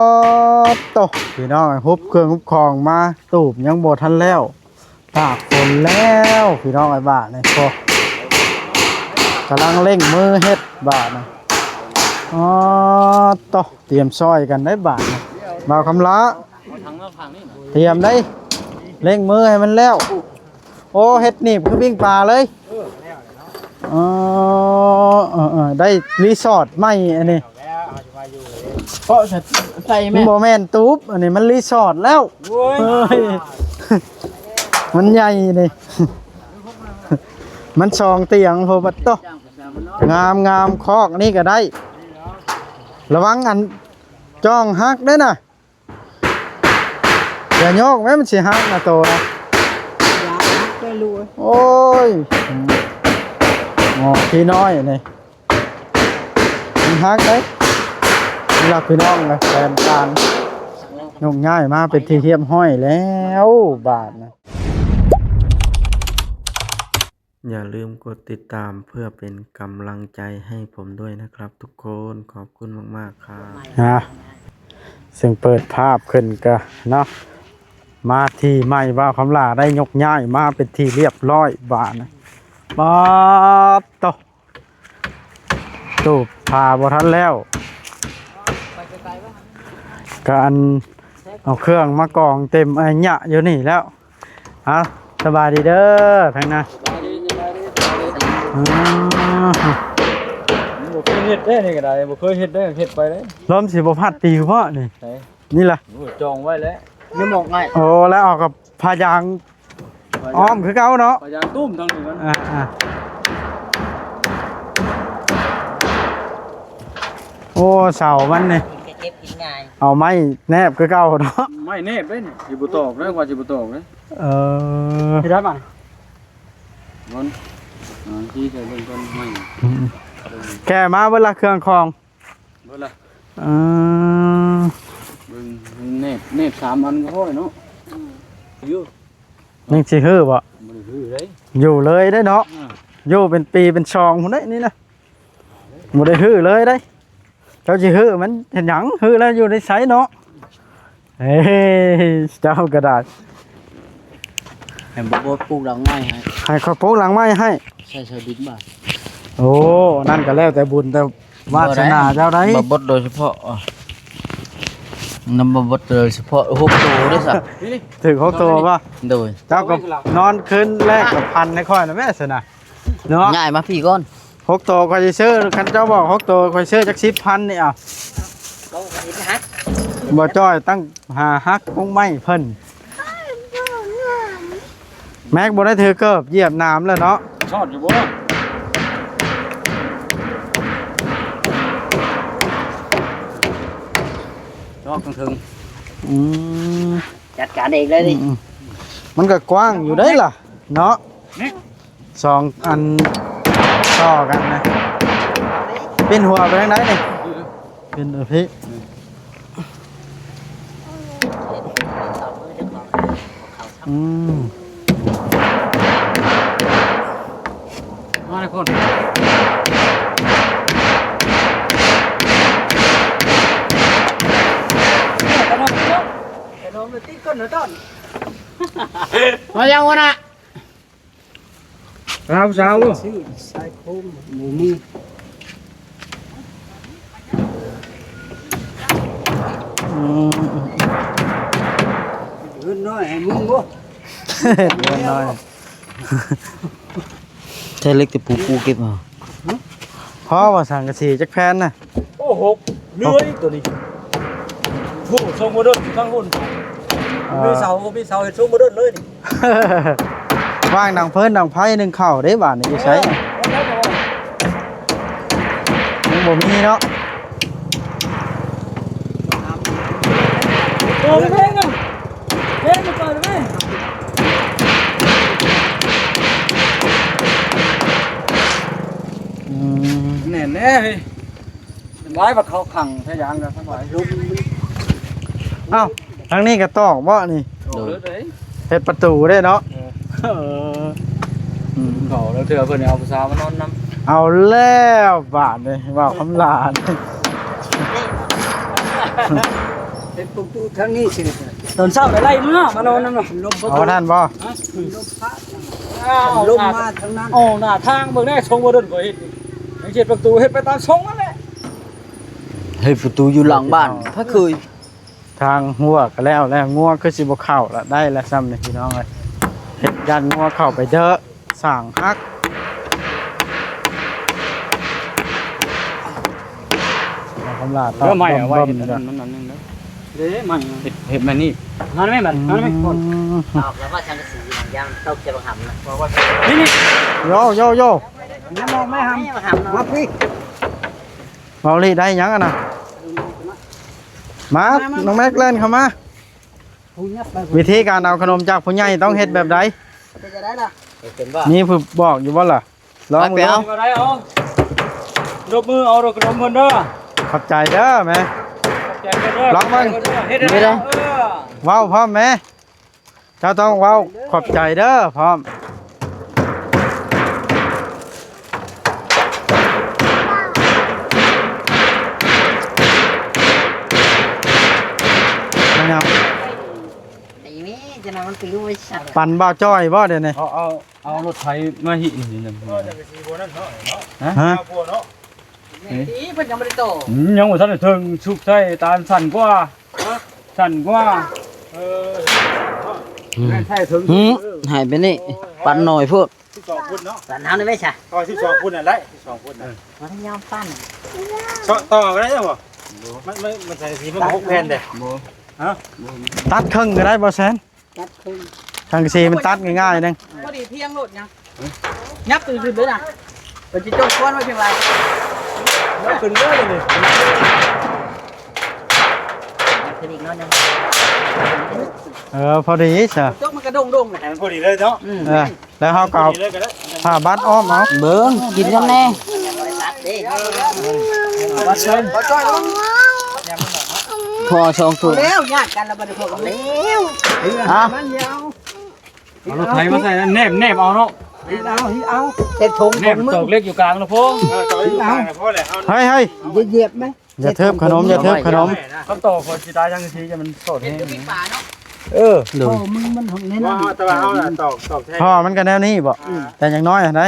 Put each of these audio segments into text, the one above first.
โตพี่น้องฮุบเครื่องฮุบของมาตูบยังบ่ทันแล้วตากฝนแล้วพี่น้องไอ้บ้านี่พอกำลังเร่งมือเฮ็ดบ้านะโตเตรียมซอยกันได้บ้านะบ่าวคำละเตรียมได้เร่งมือให้มันแล้วโอ้เฮ็ดหนีบคือปิ้งปลาเลยได้รีสอร์ทใหม่อันนี้เพราะใส่แม่โมเมนตูบอันนี้มันรีสอร์ทแล้วเฮ้ยมันใหญ่นี่มันสองเตียงพอบัดโตงามคอกนี่ก็ได้ระวังอันจ้องฮักได้น่ะอย่าโยกแม่มันสิฮักนะโตนะโอ้ยพี่น้อยนี่มันฮักได้หลักพี่น้องนะแฟนการยกง่ายมาเป็นที่เทียมห้อยแล้วบาทนะอย่าลืมกดติดตามเพื่อเป็นกำลังใจให้ผมด้วยนะครับทุกคนขอบคุณมากๆครับซึ่งเปิดภาพขึ้นก็เนาะมาที่ใหม่ว่าคำลาได้ยกง่ายมาเป็นที่เรียบร้อยบาทนะบาทตูบพาบ่ทันแล้วการเอาเครื่องมากองเต็มไอ้หยะอยู่นี่แล้วสบายดีเด้อทางนั้นบ่เคยเฮ็ดได้นี่ก็ได้บ่เคยเฮ็ดได้เฮ็ดไปเลยลมสิบ่พัดตีเพราะนี่ล่ะจองไว้แล้วนึกออกง่ายโอ้แล้วออกกับพายางอ้อมคือเก่าเนาะพายางตุ้มทางนี้มันโอ้เสามันนี่เอาไม้แนบคือเก่าเนาะไม้แนบเด้นี่สิบ่ตอกเด้กว่าสิบ่ตอกเด้สิได้ป่ะมันที่ใส่เบิ่งต้นไม้แกมาเวลาเครื่องคองเบิ่งล่ะเบิ่งแนบ3อันก็พอเนาะอยู่ยังสิฮื้อบ่บ่ได้ฮื้อเด้อยู่เลยได้เนาะอยู่เป็นปีเป็นชองพุ่นเด้นี่นะบ่ได้ฮื้อเลยได้เจ้าสิฮื้อมันเห็นหยังฮื้อแล้วอยู่ในไสเนาะเฮ้เจ้ากระดาษให้บ่ปลูกหลังไม้ให้เขาปลูกหลังไม้ให้ใส่ดินบ่โอ้นั่นก็แล้วแต่บุญแต่วาสนาเจ้าได้บ่บดโดยเฉพาะนำบ่บดโดยเฉพาะ6ตัวเด้อซะถึง6ตัวป่ะโดยเจ้าก็นอนคืนแรกกับพันให้ค่อยนะแม่สินะเนาะง่ายมาพี่ก่อน6ตัวค่อยสิซื้อคันเจ้าบอก6ตัวค่อยซื้อจัก 10,000 นี่บ่จ้อยตั้ง5ฮักคงไม่เพิ่นแม็กบ่ได้ถือเกิบเหยียบน้ำแล้วเนาะชอดอยู่บ่ชอบถึงจัดการเองเลยดิมันก็กว้างอยู่ได้ล่ะเนาะ2อันต่อกันนะเป็นหัวไปทางไหนนี่เป็นพี่มาเลยคนมายังวะนะสาวสายโคมหมูมีเงินน้อยให้มึงบ่เงินน้อยใช่เล็กแต่ปูเก็บมาพ่อว่าสั่งกระสีจักแพนน่ะโอ้โหเลื่อยตัวนี้ผู้ทรงโมเดิร์นข้างบนมีเสาเห็นทรงโมเดิร์นเลยนี่ว่างดังเพิ่นดังไพ่หนึ่งเข่าได้บาทนี่จะใช้ยังบ่มีเนาะโอ้ยเพ่งอ่ะเพ่งมาเปิดไหมแน่เฮ้ยไว้แบบเขาขังใช้ยางกันทั้งหลายลุกอ้าวทางนี้ก็ตอกบ่นี่เฮ็ดประตูได้เนาะเขาแล้วเธอเพื่อนเอาภาษามานอนน้ำเอาแล้วบาทเลยว่าคำลา เป็นประตูทางนี้สิ ตอนเช้าได้ไล่มื้อมานอนนั่นเนาะลม เอาท่านบ่ ลมมาทางนั้น โอ้หน้าทางเบิ่งได้ชงบ่เดินก็เฮ็ดอย่างเช่นประตูเฮ็ดไปตามชงนั่นแหละ เฮ้ยประตูอยู่หลังบ้านถ้าเคย ทางหัวก็แล้วงัวคือสิบ่เข้าละได้ละซ้ำนี่พี่น้องเอ้ยเฮ็ดยันงัวเข้าไปเด้อสร้างฮักเอาคำลาตอบ เด้อใหม่เอาไว้ บ่ เฮ็ด ม อัน ๆ นั้นนั่นนึงเด้อใหม่เฮ็ดมานี่นั่นแม่มันนั่นแม่คน ตอบแล้วว่าชังกระสีหนังยางตกจะมาหำนะบอกว่า นี่ โยโยโย น้ำมองไม่ท ไม่มาหำ ำ เนาะ มาพี่ เมาลีได้หยังอ่ะนะมาน้องแม็กเล่นเข้ามา ผู้ยับไป วิธีการเอาขนมจากผู้ใหญ่ต้องเฮ็ดแบบใด จะได้ล่ะ เป็นว่า นี่ผู้บอกอยู่บ่ล่ะลอง ไปเอา ก็ได้เอารบมือเอารบกระดมเงินเด้อ ขอบใจเด้อแม่ แจกกันเด้อ ลองเบิ่ง เฮ็ดได้เด้อ เว้าพร้อมแม่เจ้าต้องเว้าขอบใจเด้อพร้อมนะครับ ไอ้นี่จะนำมันไปรู้ไว้สัตว์ ปั่นบ่าวจ้อยบ่เดี๋ยวนี้ เอารถไถมาหินี่นั่น ฮะ นี่เพิ่นยังไม่ได้โต ยังบ่ทันได้ถึงชุกใส่ตาลสั่นกว่าสั่นกว่าใช่ถึง หายไปนี่ปั่นหน่อยพวก 12ฟุตเนาะ ปั่นน้ำได้ไหมใช่ ก็12ฟุตนั่นแหละ12ฟุตน่ะ มันยอมปั่น ต่อก็ได้บ่มันใส่สีมัน6แผ่นเด้ฮะ ตัดครึ่งก็ได้บ่แซน ตัดขึ้น ทางซีมันตัดง่ายๆนึง พอดีเที่ยงโลดยังยับตื่นเลยนะเป็นจิโจ้ก้อนไว้เพียงไร ขึ้นเลยนี่ คืออีกน้อยนึง พอดีจ้ะ โจ้มันกระด้งๆเลย ให้มันพอดีเลยเนาะ แล้วเฮาก็เอา พอดีเลยก็ได้ ผ้าบัดอ้อมเอา เบิ้งกินกันแน่ตัดดิ วัดเชิญ พอจ้อยแล้ว พอสองตัว แล้วญาติกันแล้วบัดนี้พวกกันแล้ว มันยาว เอารถไถมาใส่แนบเอาเนาะ เอาเสร็จทง แนบตอกเล็กอยู่กลางนะพ่อตอกอยู่กลางนะพ่อแหละ เฮ้ยเฮ้ย เหยียบไหม อย่าเทิบขนมอย่าเทิบขนม คำตอบคนสิตายจังซี่จะมันสดแฮง ป่าเนาะ เออ ดู โอ้มึงมันของนี่ ว่า นะ แต่ว่าเฮาน่ะตอกแท้ พ่อมันก็แนวนี้บ่แต่อย่างน้อยอันใด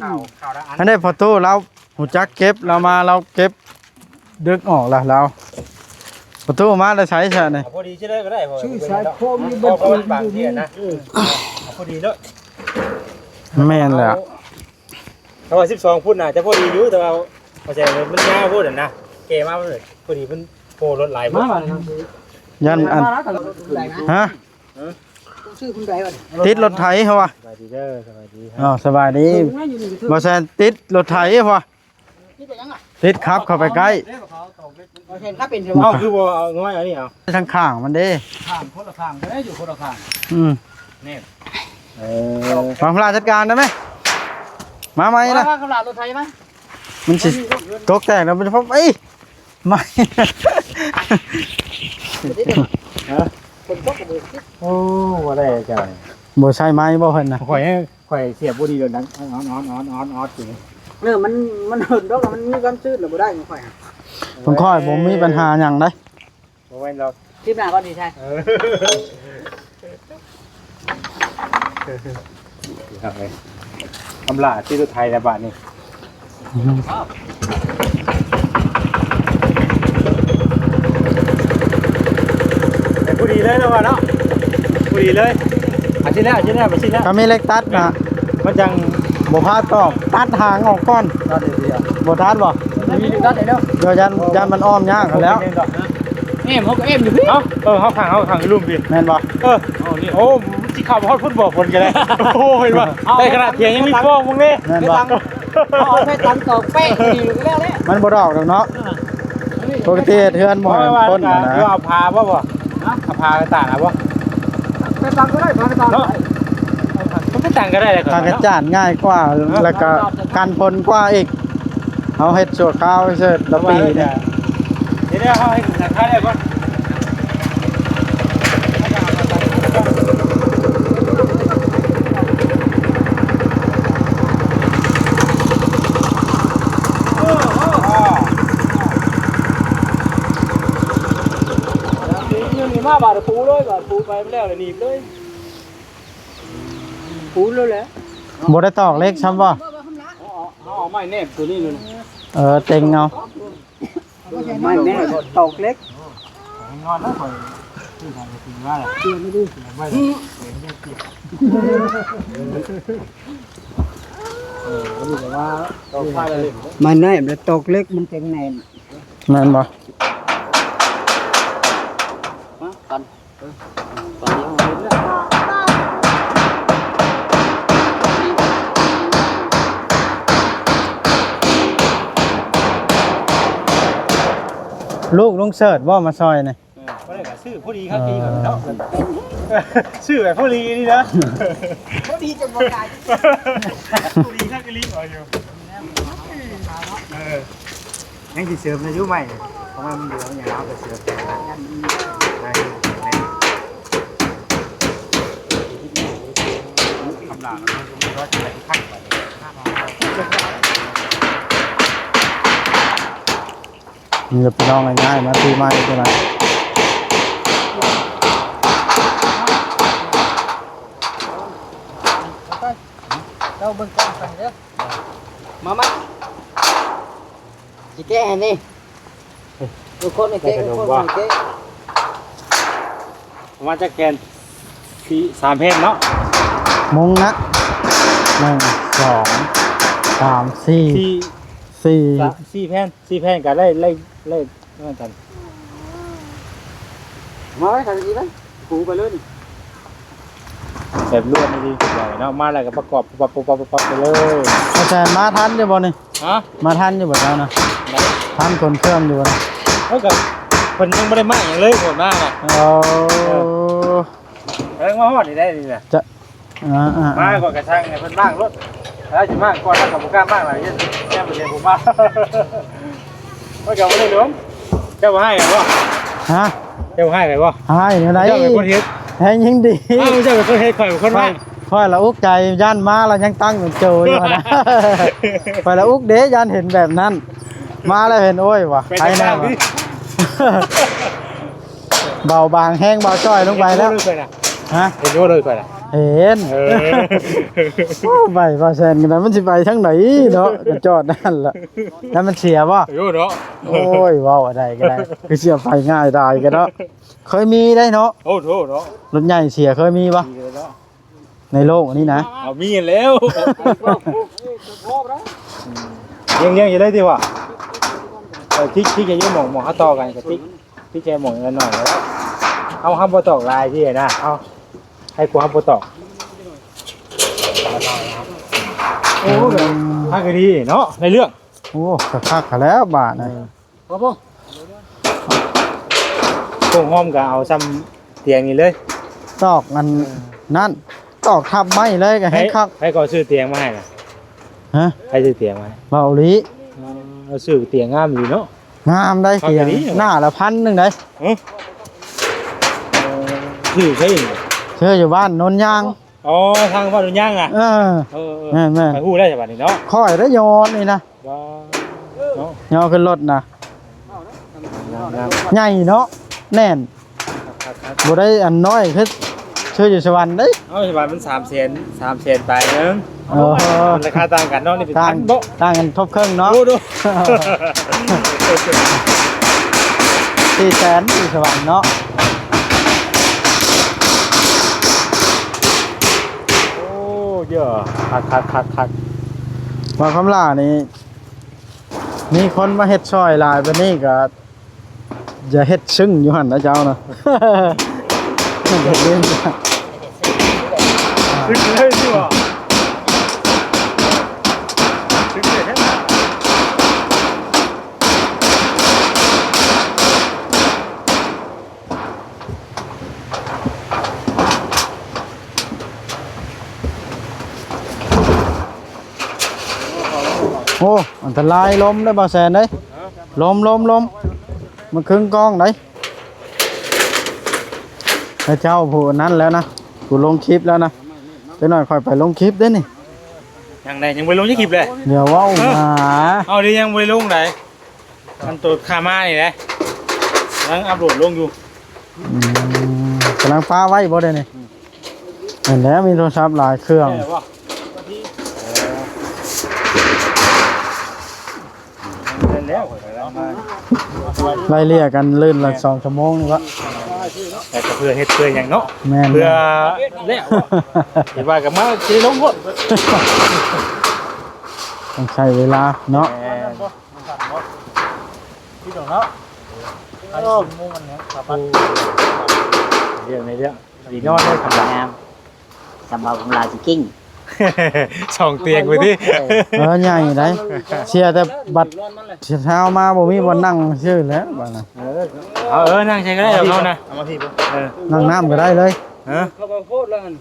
ข่าวละอัน อันนี้พอตู้เราหูจักเก็บเรามาเราเก็บดึกออกละเราพอตู้มาแล้วใช้ซะนี่ พอดีใช่เลยก็ได้พ่อ ชื่อสายโคมนี่ บ่ บัน พอ ทึก บาง อยู่ ที่ นี่ นะพอดีเนาะ แม่นแหละ เพราะว่า12ฟุตน่ะจะพอดีอยู่แต่ว่าเข้าใจมันยาวพูดนะเก๋มากเลยพอดีมันโผล่รถหลายมาครับ ยันอันฮะ ชื่อคุณใดวะ ติดรถไถเขาว่ะ สบายดีเด้อสบายดี อ๋อสบายดีบ่แซนติดรถไถเขาว่ะติดครับเข้าไปใกล้ เห็นถ้าเป็น เอาคือบ่เอาง่อยอันนี้เอา ทางข้างมันเด้ ข้างคนละข้างก็ได้อยู่คนละข้าง อืม นี่ ฟังพระราชจัดการได้ไหมมาไหมนะ กำลังรถไทยไหม มันสิตกแตกแล้วมันจะพบเอ้ยไม่ คนตกกระเบื้อง โอ้ว่าได้จ้ะ บ่ใช่ไม้บ่เพิ่นนะ ข่อยเสียบบ่ดีเดี๋ยวนั้นออดอยู่ มันเหินดอกมันมีความชื้นหรือบ่ได้ไม่ค่อย ผมค่อยผมมีปัญหาหยังได้ บ่แม่นเรา คลิปหน้าก็ดีใช่ ทำไงตำราที่สุดไทยในบ้านนี่แต่ผู้ดีเลยนะว่าเนาะผู้ดีเลยอาชิ้นแรกมาชิ้นแรก ถ้ามีเล็กตัดนะ มันจัง บ่พาตอกตัดหางออกก่อน ตอนเดียว บ่ทันบ่ มีดัดไหนเนาะ เดี๋ยวยันมันอ้อมยากแล้ว เอ็มเขาก็เอ็มอยู่พี่ เขาขังลุ่มดิ แม่นบ่ โอ้ที่ข่าวฮอดพุ่นบอกคนกันเลยโอ้เห็นป่ะได้ขนาดเถียงยังมีฟ้องมึงนี่ แม่นบ่ เอาแค่ตังตอกเป๊ะดีแล้วแหละ มันบ่ดอกดอกเนาะปกติเทือนบ่ให้มันพ้นนะ เอาพาบ่เอาพาไปต่างอ่ะบ่ แค่ตังก็ได้แค่ตัง มันไม่ต่างก็ได้เลย ทางกระจานง่ายกว่าแล้วก็กันพ้นกว่าอีกเอาเฮ็ดชั่วคราวเสร็จแล้วปีเนี่ย เดี๋ยวเขาให้สังฆาได้ก่อน มาบาดปูเลยบาดปูไปไม่แล้วเลยหนีบเลยปูเลยแหละ บ่ได้ตอกเล็กซ้ำบ่ เอาไม้แนบตัวนี้เลย เต็งเอา ไม่แน่ตอกเล็ก งอนนะคอยที่ทางจะถึงว่าแหละเตือนไม่ดูไม่รู้แต่ว่าตอกผ้าเลย ไม่แน่แต่ตอกเล็กมันเต็งแน่น แม่นบ่ กัน ลูกลุงเสิร์ชบ่มาซอยนี่ ก็ได้กับชื่อพอดีครับดีก่อนเนาะชื่อแบบพอดีนี่นะ พอดีจะบ่กาย พอดีครับดีก่อนอยู่ยังสิเสริมในยุคใหม่เพราะว่ามันเดือดอย่างเราไปเสริมแต่ละคำด่าเราจะไปขั้นไป มีแต่พี่น้องง่ายๆมาตีไม้เท่านั้น เราเบิ่งกล้องไปเด้อมาสิแก้ให้นี่ทุกคนให้แก้ทุกคนให้แก้ มาจากแกนที่3เพนเนาะ มุงนะ1 2 3 ที่ 4 4เพนกันไล่นั่นกัน มาไว้ทางนี้มั้ยปูไปเลยนี่ แบบรวดดีใหญ่เนาะมาแล้วก็ประกอบปั๊บไปเลย อาจารย์มาทันอยู่บ่นี่ ฮะ มาทันอยู่บ่เจ้านะทันคนเครื่องอยู่นะ แล้วก็คนยังไม่ได้มาอย่างเลยโหดมากอ่ะ เอา แล้วมาฮอดนี่ได้นี่แหละ จะมาก่อนกระช่างเนี่ยเพิ่นบ้างรถแล้วสิมากก่อนแล้วกับบ่กล้าบ้างหลายยันแค่เป็นเรื่องผมมาว่าเจ้าบ่ได้หลวงเจ้าบ่ให้กันบ่ ฮะ เจ้าบ่ให้กันบ่ หายอยู่ไหน เจ้าเป็นคนเฮ็ด ให้ยิ่งดี อ้าวเจ้าเป็นคนเฮ็ดข่อยเป็นคนมา ค่อยละอุกใจย่านมาแล้วยังตั้งอยู่โจอยู่นะค่อยละอุกเด้ย่านเห็นแบบนั้น มาแล้วเห็นโอ้ยว่ะ เป็น ใคร จัง แน่ ซั่น วะ พี่ เบาบางแห้งเบาจ้อยลงไปแล้ว ฮะ เห็นว่าเลยข่อยน่ะ เห็น เออ ไปว่าแซนกันนะมันสิไปทางไหนเนาะก็จอดนั่นล่ะแล้วมันเสียบ่ โยเนาะ โอ้ยว้าวอะไรก็ได้คือเสียไฟง่ายได้ก็เนาะเคยมีได้เนาะ โอ้โหเนาะ รถใหญ่เสียเคยมีปะ ดีเลยเนาะ ในโลกอันนี้นะ เอามีแล้วยังอยู่เลยดีว่ะที่จะยุ่งหมองเขาต่อกันกับที่แกหมองกันหน่อยแล้วเอาห้ามบ่ตอกลายที่นะเอาให้กูห้ามบ่ตอกโอ้ถ้าก็ดีเนาะในเรื่อง โอ้คักๆแล้วบาทนะ พ่อพวกห้อมก็เอาซ้ำเตียงนี่เลย ตอกมันนั่นตอกทับไม้เลยก็ให้คัก ให้ก็ซื้อเตียงมาให้นะ ฮะ ให้ซื้อเตียงมาให้ เบาหลี เราซื้อเตียงงามอยู่เนาะ งามได้เสียง เอาอย่างนี้เหรอ หน้าละ1,000ได้ ซื้อใช่ เชื่ออยู่บ้านโนนยาง อ๋อทางบ้านดุนย่างอ่ะ เออ แม่ ไปพูดได้ใช่ป่ะนี่เนาะ ค่อยได้โยนนี่นะ ว้าเนาะ โยนขึ้นรถนะ งาม ใหญ่เนาะแน่นบ่ได้อันน้อยคือเชื่ออยู่สวรรค์เด้ย เอาใช่ป่ะมัน300,000ไปนึง เออ มันราคาต่างกันเนาะนี่เป็น ต่าง พันโบ ต่างกันทบครึ่งเนาะ ดู 400,000อยู่สวรรค์เนาะ โอ้เยอะคัก ว่าคำล่านี่มีคนมาเฮ็ดซอยหลายบัดนี้ก็อย่าเฮ็ดซึ้งอยู่หั่นนะเจ้านะอย่าเล่นจ้ะ ถึงเลยสิวะถึงเลยแท้โอ้อันตรายลมได้บ่แซนเด้ยลมมันครึ่งกล้องได้ให้เจ้าผู้นั้นแล้วนะผู้ลงคลิปแล้วนะไปหน่อยค่อยไปลงคลิปเด้อนี่ ยังได้ยังไปลงยี่คลิปเลย เดี๋ยวเว้าหา เอาดิยังไปลงไหนมันตัวคามานี่แหละยังอัพโหลดลงอยู่ กำลังฟ้าไว้บ่ได้นี่เห็นแล้วมีโทรศัพท์หลายเครื่อง ได้บ่แล้วมา ไล่เลี่ยกันลื่นละ2 ชั่วโมงนี่วะ แต่ก็เพื่อเฮ็ดเพื่อหยังเนาะ แม่น เพื่อแล้วเห็นว่าก็มาสิลงบ่ ต้องใช้เวลาเนาะ พี่น้องเนาะไอ้สิมูมันเนี่ยครับเรื่องในเรื่องดีนอนได้ครับ งามสำหรับของลาสิกิ้ง สองเตียงไปดิ ใหญ่ได้เชียร์แต่บัตรเช้ามาบ่มีบ่นั่งชื่อแล้วบัดน่ะ นั่งใช้ก็ได้เนาะนะเอามาพี่บ่ นั่งน้ำก็ได้เลย ฮะ เขาบอกโคตรแล้วกัน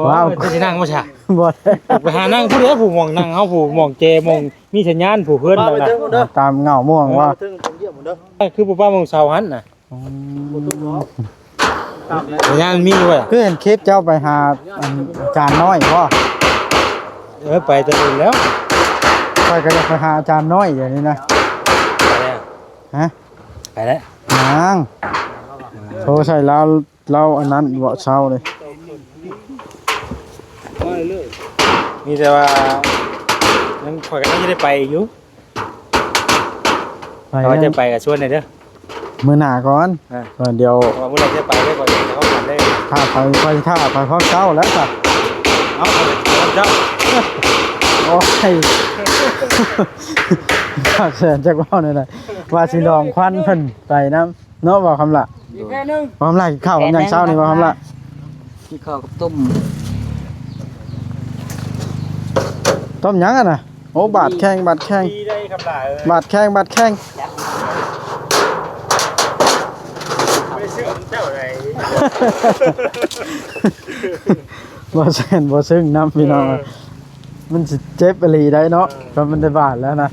ว้าว จะนั่งบ่ใช่ บ่ได้ ไปหานั่งผู้ใดผู้มองนั่งเฮาผู้มองเจมองมีสัญญาณผู้เพิ่นนั่นน่ะ ตามเงาม่วงว่า คือผู้ป้ามองเสาหันน่ะสัญญาณมีด้วย คือเห็นคลิปเจ้าไปหาอาจารย์น้อยบ่ ไปจะอื่นแล้ว ค่อยก็จะไปหาอาจารย์น้อยอย่างนี้นะฮะ ไปแล้ว นางโทรใส่เราอันนั้นบ่เช้าเลย มีแต่ว่ายังข่อยก็ยังจะได้ไปอยู่ ไป เราจะไปกับชวนหน่อยเด้อ มื้อหน้าก่อนเดี๋ยว เพราะว่าเมื่อไรจะไปได้ก่อนจะเข้ากันได้ ถ้าไปพร้อมเจ้าแล้วจ้ะ เอาไปเจ้า โอ้ยข้าแสนจักว่าหน่อยๆว่าสิลองควันเพิ่นไปน้ำเนาะบ่คำละ อีกแค่นึง บ่คำละกินข้าวกับหยังเช้านี่บ่คำละ กินข้าวกับต้ม ต้มหยังอ่ะน่ะโอ้บาดแข้ง ดีได้คำด่า บาดแข้งไม่ได้ซื้อเจ้าอะไร บ่แซ่นบ่ซึ้งน้ำพี่น้องมันสิเจ็บอีหลีได้เนาะก็มันได้บาดแล้วนะ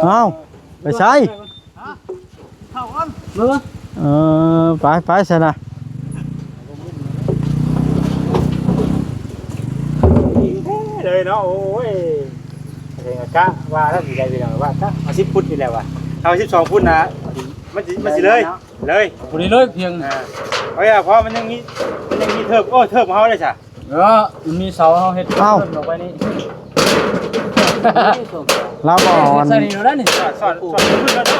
เอ้าไปใช้ เข้าก่อนเบิ่ง ไปซะนะ เลยเนาะโอ้ยเองกะว่าถ้าสีใดไปหน่อยว่าถ้าเอา10 ฟุตนี่แหละว่ะเอา12 ฟุตนะมันสิเลยคนนี้เลยเพียง เพราะมันยังมีเทิบเทิบของเขาได้จ้ะ มันมีเสาเฮาเฮ็ดออกไปนี่ เราบ่อ่อน ใส่นี่แล้วนี่ สอนขึ้นแล้วเน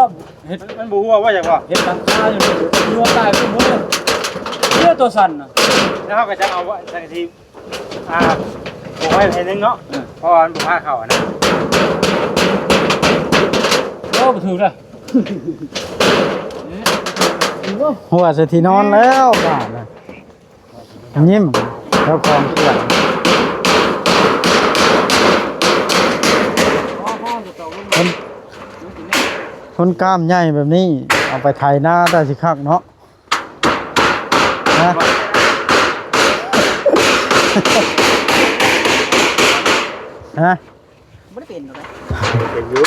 าะ เฮ็ด มันบูว่าอย่างว่า เฮ็ดหลังคาอยู่รวมได้พุ่นพุ่นเพื่อตัวสั่นน่ะ แล้วเขาก็จะเอาสักทีผมให้เพลนึงเนาะเพราะมันผ้าเข่านะ โอ้บ่ถูกเลย หัวเสถีนอนแล้วบาดน่ะยิ้มแล้วของเกลื่อนคนกล้ามใหญ่แบบนี้เอาไปไถหน้าได้สิคักเนาะนะฮะ บ่ได้เป็นหรอก เป็นยุ้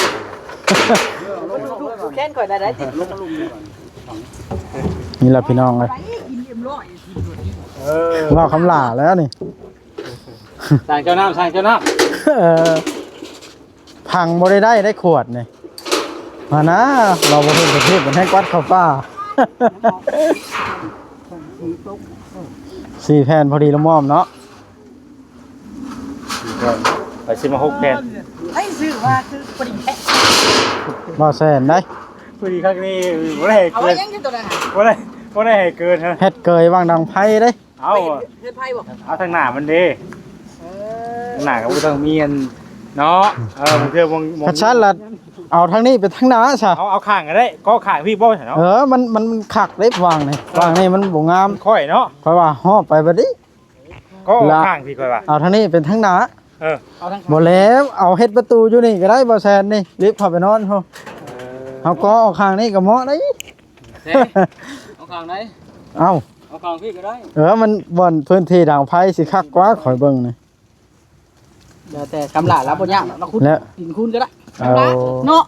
แค่นก่อยได้ติดลง นี่แหละพี่น้องเลยว่าคำหล่าแล้วนี่ สั่งเจ้าน้พังบ่ได้ขวดนี่มานะเราบ่เห็นประเทศมันให้กวัดเข้าป่า4 แผ่นพอดีละม่อมเนาะ ไปซื้อมา6 แผ่น ไอ้ซื้อว่าคือปริแค่ บ่แสนได้ พอดีครั้งนี้บ่ได้ เอา เกิ ไว้ น ยังตัวนั้น บ่ได้ให้เกินฮะ เฮ็ดเกยวางดังไผเด้ เอา เฮ็ดไผบ่ เอาทางหน้ามันดีทางหน้าก็บ่ต้องมีอันเนาะมันเทื่อมอง กระชั้นละเอาทางนี้ไปทางหน้าซะ เอาข้างก็ได้ก็ข้างพี่บ่เนาะ มันคักเด้วางนี่มันบ่งาม ค่อยเนาะ เพราะว่าฮอบไปบัดนี้ ก็ข้างพี่ค่อยว่า เอาทางนี้เป็นทางหน้า เอาทั้ง บ่แล้วเอาเฮ็ดประตูอยู่นี่ก็ได้บ่แซนนี่รีบเข้าไปนอนเฮาเฮาก็เอาข้างนี้ก็เหมาะได้ เอาข้างไหน เอ้า เอาข้างพี่ก็ได้ มันบ่อนพื้นที่ดังไผสิคักกว่าข่อยเบิ่งนี่ เดี๋ยวแต่กำลาแล้วบ่ยากเราคุณ แล้ว กินคุณก็ได้ เอา เนาะ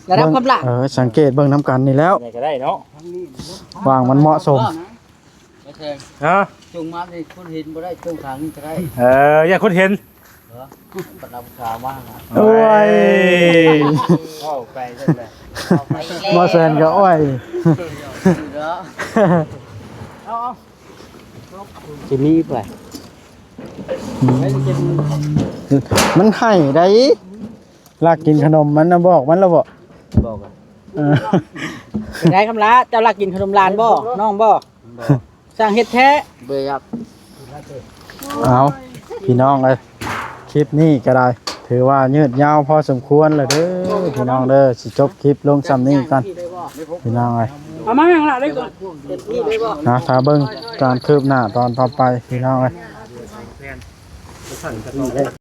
อย่ารับกำลา สังเกตเบิ่งนํกันนี่แล้ว ไงก็ได้เนาะ วางมันเหมาะสม โอเค ฮะ จงมาให้คนเห็นบ่ได้จงทางนี้ก็ได้ อย่าคนเห็น ปนับขาว่างนะ โอ้ย ว้าวไปจังเลย บ่แซนก็อ้อย จะมีไป มันให้ได้ลากกินขนมมันนะบอกมันแล้วบ่ บอกกัน เออ เป็นไงคำละเจ้าลักกินขนมลานบ่น้องบ่สร้างเฮ็ดแท้เบื่อครับ เอาพี่น้องเอ้ยคลิปนี้ก็ได้ ถือว่ายืดยาวพอสมควรเลยเด้อพี่น้องเด้อสิจบคลิปลงซ้ำนี้กันพี่น้องเอ้ย เอามาแม่งละได้ก่อนเต็มที่เลยบ่ นะถ้าเบิ่งการคืบหน้าตอนต่อไปพี่น้องเอ้ย